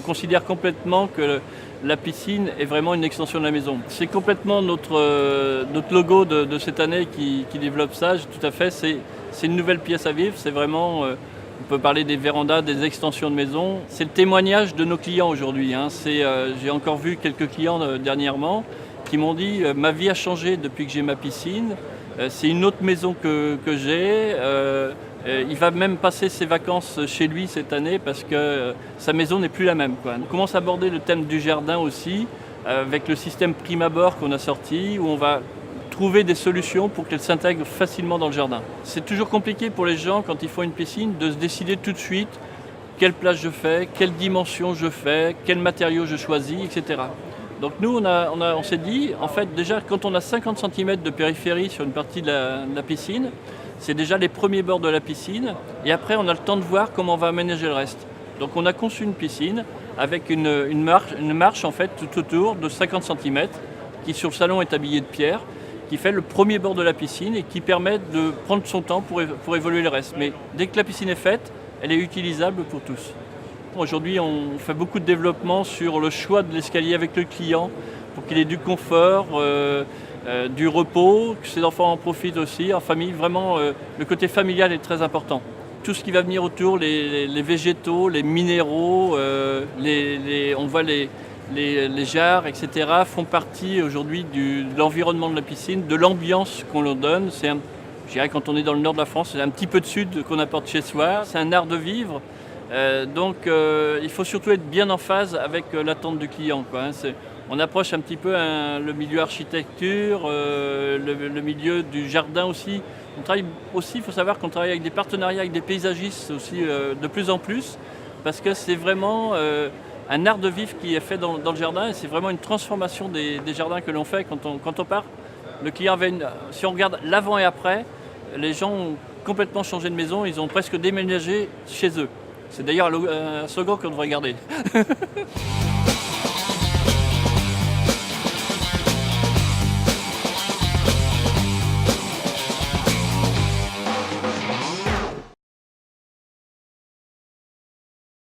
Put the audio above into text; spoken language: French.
considère complètement que la piscine est vraiment une extension de la maison. C'est complètement notre logo de cette année qui développe ça, tout à fait. C'est une nouvelle pièce à vivre, c'est vraiment, on peut parler des vérandas, des extensions de maison. C'est le témoignage de nos clients aujourd'hui. J'ai encore vu quelques clients dernièrement qui m'ont dit « ma vie a changé depuis que j'ai ma piscine, c'est une autre maison que j'ai ». Il va même passer ses vacances chez lui cette année parce que sa maison n'est plus la même, quoi. On commence à aborder le thème du jardin aussi, avec le système prime abord qu'on a sorti, où on va trouver des solutions pour qu'elle s'intègre facilement dans le jardin. C'est toujours compliqué pour les gens quand ils font une piscine de se décider tout de suite quelle place je fais, quelle dimension je fais, quel matériau je choisis, etc. Donc nous, on s'est dit, en fait, déjà quand on a 50 cm de périphérie sur une partie de la piscine, c'est déjà les premiers bords de la piscine, et après on a le temps de voir comment on va aménager le reste. Donc on a conçu une piscine avec une marche en fait tout autour de 50 cm, qui sur le salon est habillée de pierre, qui fait le premier bord de la piscine et qui permet de prendre son temps pour évoluer le reste. Mais dès que la piscine est faite, elle est utilisable pour tous. Aujourd'hui, on fait beaucoup de développement sur le choix de l'escalier avec le client pour qu'il ait du confort, du repos, que ses enfants en profitent aussi, en famille. Vraiment, le côté familial est très important. Tout ce qui va venir autour, les végétaux, les minéraux, on voit les jarres, etc., font partie aujourd'hui de l'environnement de la piscine, de l'ambiance qu'on leur donne. Je dirais quand on est dans le nord de la France, c'est un petit peu de sud qu'on apporte chez soi. C'est un art de vivre. Donc il faut surtout être bien en phase avec l'attente du client, quoi. On approche un petit peu le milieu architecture, le milieu du jardin aussi. On travaille aussi, il faut savoir qu'on travaille avec des partenariats avec des paysagistes aussi de plus en plus, parce que c'est vraiment un art de vivre qui est fait dans le jardin, et c'est vraiment une transformation des jardins que l'on fait quand on part. Le client si on regarde l'avant et après, les gens ont complètement changé de maison, ils ont presque déménagé chez eux. C'est d'ailleurs un slogan qu'on devrait garder.